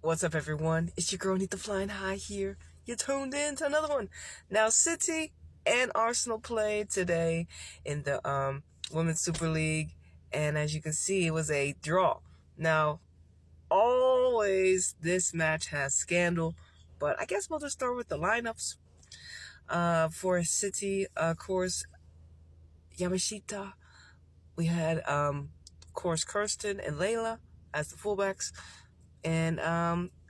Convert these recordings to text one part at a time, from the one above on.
What's up, everyone? It's your girl Anita flying high here. You tuned in to another one. Now, City and Arsenal played today in the Women's Super League, and as you can see, it was a draw. Now, always this match has scandal, but I guess we'll just start with the lineups. For City, of course, Yamashita. We had, of course, Kirsten and Layla as the fullbacks, and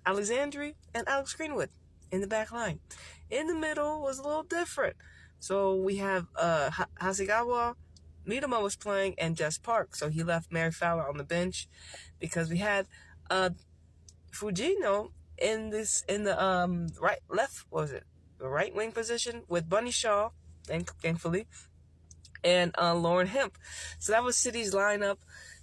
Alexandria and Alex Greenwood in the back line. In the middle was a little different. So we have Hasegawa, Mitoma was playing, and Jess Park. So he left Mary Fowler on the bench because we had Fujino in the right wing position with Bunny Shaw, thankfully, and Lauren Hemp. So that was City's lineup.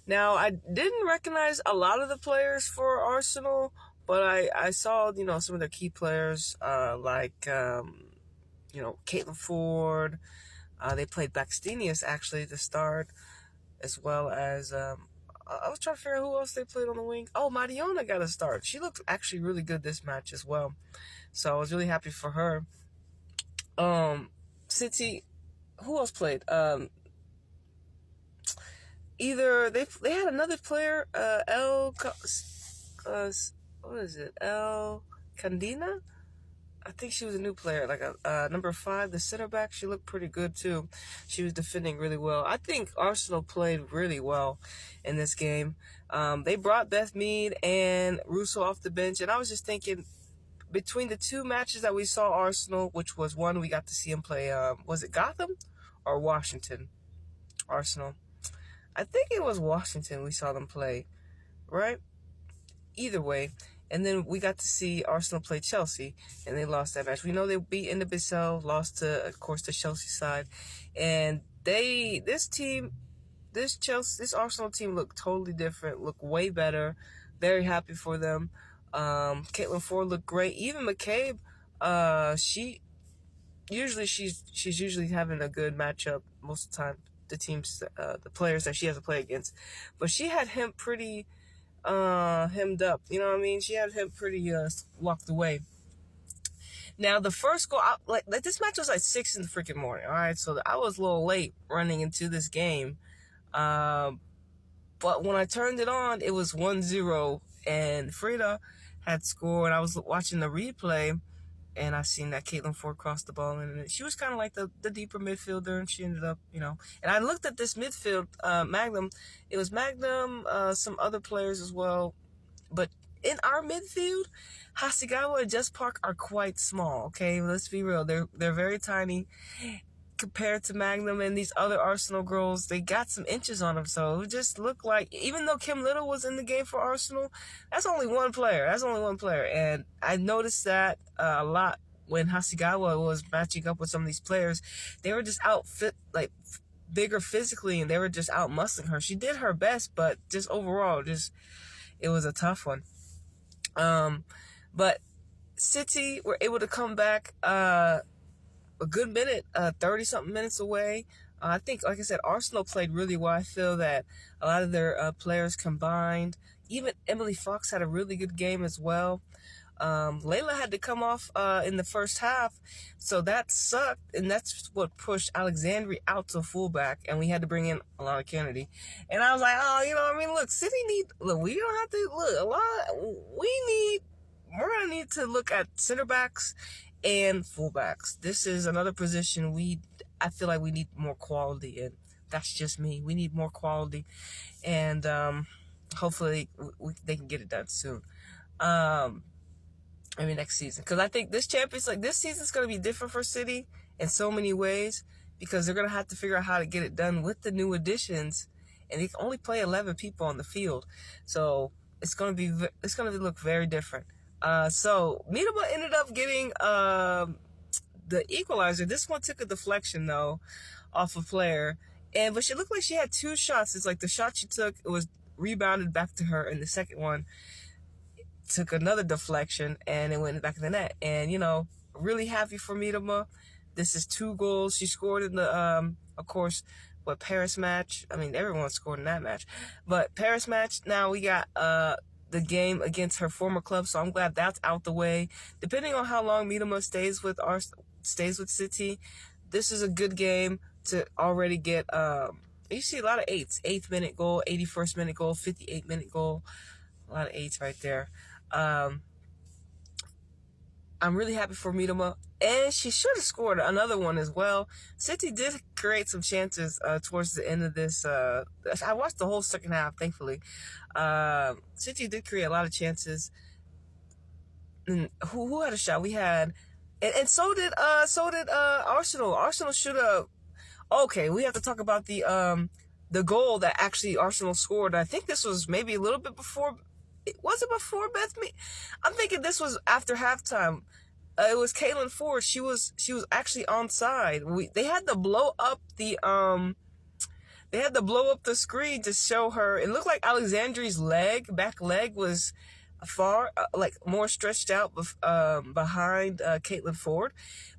Now, I didn't recognize a lot of the players for Arsenal, but I saw, some of their key players, like, Caitlin Ford. They played Baxtenius, actually, to start, as well as, I was trying to figure out who else they played on the wing. Oh, Mariona got a start. She looked actually really good this match as well. So I was really happy for her. City, who else played? Either they had another player, El Candina? I think she was a new player, like a number 5, the center back. She looked pretty good too. She was defending really well. I think Arsenal played really well in this game. They brought Beth Mead and Russo off the bench, and I was just thinking, between the two matches that we saw Arsenal, which was one we got to see them play, was it Gotham or Washington? Arsenal. I think it was Washington we saw them play, right? Either way. And then we got to see Arsenal play Chelsea, and they lost that match. We know they beat NWSL, lost to, of course, the Chelsea side. And this Arsenal team looked totally different, looked way better. Very happy for them. Caitlin Ford looked great. Even McCabe, she's usually having a good matchup most of the time. The teams, the players that she has to play against, but she had him pretty hemmed up. You know what I mean? She had him pretty locked away. Now the first goal, like this match was like 6 in the freaking morning. All right, so I was a little late running into this game, but when I turned it on, it was 1-0, and Frida had scored. I was watching the replay, and I seen that Caitlin Ford crossed the ball, and she was kind of like the deeper midfielder, and she ended up, And I looked at this midfield, Magnum. It was Magnum, some other players as well. But in our midfield, Hasegawa and Jess Park are quite small, okay? Let's be real. They're very tiny compared to Magnum and these other Arsenal girls. They got some inches on them, so it just looked like, even though Kim Little was in the game for Arsenal, that's only one player. And I noticed that a lot when Hasegawa was matching up with some of these players. They were just bigger physically, and they were just out muscling her. She did her best, but just overall, it was a tough one. But City were able to come back a good minute, 30-something minutes away. I think, like I said, Arsenal played really well. I feel that a lot of their players combined. Even Emily Fox had a really good game as well. Layla had to come off in the first half, so that sucked, and that's what pushed Alexandria out to fullback, and we had to bring in Alana Kennedy. And I was like, look, City we don't have to look, we're going to need to look at center backs and fullbacks. This is another position I feel like we need more quality in. That's just me. We need more quality, and hopefully they can get it done soon. Next season, because I think this season's going to be different for City in so many ways, because they're going to have to figure out how to get it done with the new additions, and they can only play 11 people on the field, so it's going to look very different. So Mitoma ended up getting the equalizer. This one took a deflection though off a player, but she looked like she had 2 shots. It's like the shot she took, it was rebounded back to her, and the second one took another deflection and it went back in the net. And really happy for Mitoma. This is 2 goals she scored in the of course Paris match. Everyone scored in that match, but Paris match. Now we got the game against her former club, so I'm glad that's out the way. Depending on how long Miedema stays with City, this is a good game to already get. You see a lot of eights: 8th minute goal, 81st minute goal, 58th minute goal. A lot of eights right there. I'm really happy for Miedema, and she should have scored another one as well. City did create some chances towards the end of this. I watched the whole second half, thankfully. City did create a lot of chances. And who had a shot? We had, and so did Arsenal. Arsenal should have. Okay, we have to talk about the goal that actually Arsenal scored. I think this was maybe a little bit before. Was it before Beth Mead? I'm thinking this was after halftime. It was Caitlin Ford. She was actually onside. They had to blow up the screen to show her. It looked like Alexandri's back leg was far, like more stretched out behind Caitlin Ford.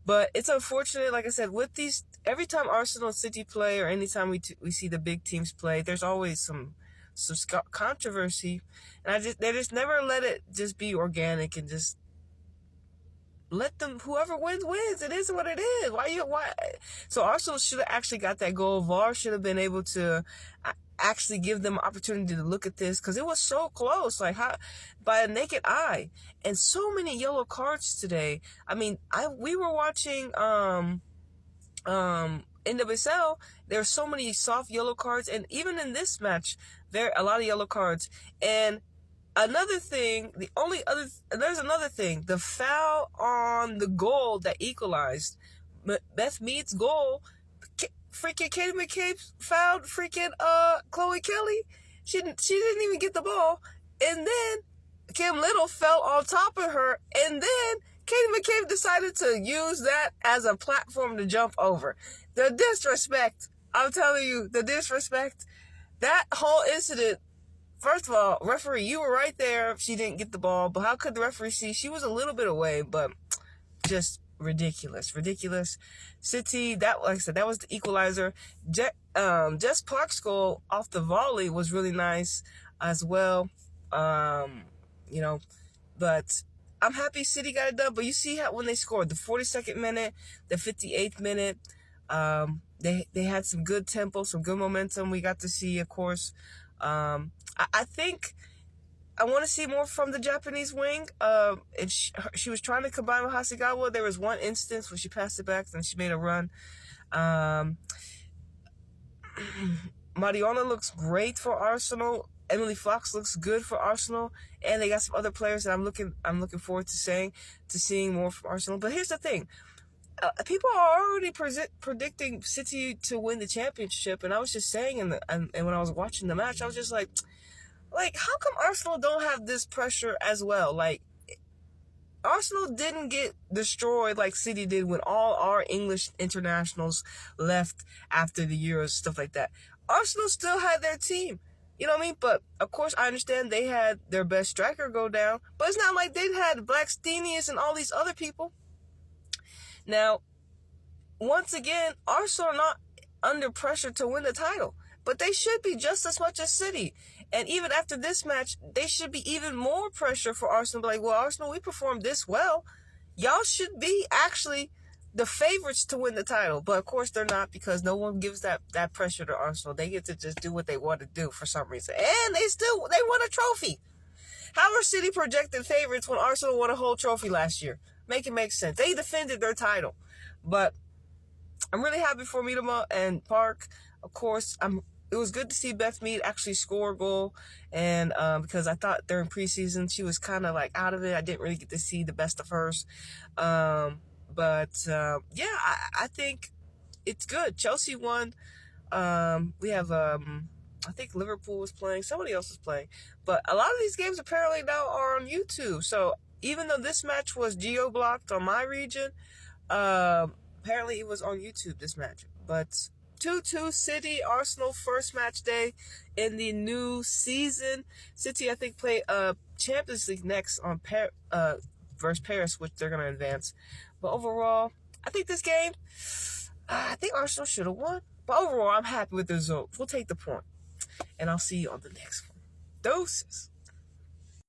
But it's unfortunate, like I said, with these, every time Arsenal and City play, or anytime we see the big teams play, there's always some controversy, and they just never let it just be organic and just let them, whoever wins. It is what it is. Why? So Arsenal should have actually got that goal. VAR should have been able to actually give them an opportunity to look at this, because it was so close, like how, by a naked eye. And so many yellow cards today. I mean, we were watching NWSL, there are so many soft yellow cards, and even in this match, there are a lot of yellow cards. And another thing, there's another thing, the foul on the goal that equalized, Beth Mead's goal, freaking Katie McCabe fouled freaking Chloe Kelly. She didn't even get the ball, and then Kim Little fell on top of her, and then Katie McCabe decided to use that as a platform to jump over. The disrespect, I'm telling you, the disrespect. That whole incident, first of all, referee, you were right there. She didn't get the ball, but how could the referee see? She was a little bit away, but just ridiculous. City, that, like I said, that was the equalizer. Jess Park's goal off the volley was really nice as well. But I'm happy City got it done. But you see how when they scored, the 42nd minute, the 58th minute, they had some good tempo, some good momentum. We got to see, of course. I think I want to see more from the Japanese wing. And she was trying to combine with Hasegawa. There was one instance where she passed it back and she made a run. Mariona looks great for Arsenal. Emily Fox looks good for Arsenal, and they got some other players that I'm looking forward to seeing more from Arsenal. But here's the thing. People are already predicting City to win the championship, and I was just saying, and when I was watching the match, I was just like, how come Arsenal don't have this pressure as well? Like, Arsenal didn't get destroyed like City did when all our English internationals left after the Euros, stuff like that. Arsenal still had their team. You know what I mean? But, of course, I understand they had their best striker go down, but it's not like they had Blackstenius and all these other people. Now, once again, Arsenal are not under pressure to win the title, but they should be just as much as City. And even after this match, they should be even more pressure for Arsenal. Like, well, Arsenal, we performed this well. Y'all should be actually the favorites to win the title. But, of course, they're not, because no one gives that pressure to Arsenal. They get to just do what they want to do for some reason. And they won a trophy. How are City projected favorites when Arsenal won a whole trophy last year? Make it make sense. They defended their title. But I'm really happy for Miedema and Park. Of course, it was good to see Beth Mead actually score a goal. And because I thought during preseason she was kind of like out of it. I didn't really get to see the best of hers. I think it's good. Chelsea won. We have, I think Liverpool was playing. Somebody else was playing. But a lot of these games apparently now are on YouTube. So even though this match was geo-blocked on my region, apparently it was on YouTube, this match. But 2-2 City, Arsenal, first match day in the new season. City, I think, play Champions League next on versus Paris, which they're going to advance. But overall, I think this game, I think Arsenal should have won. But overall, I'm happy with the result. We'll take the point. And I'll see you on the next one. Deuces.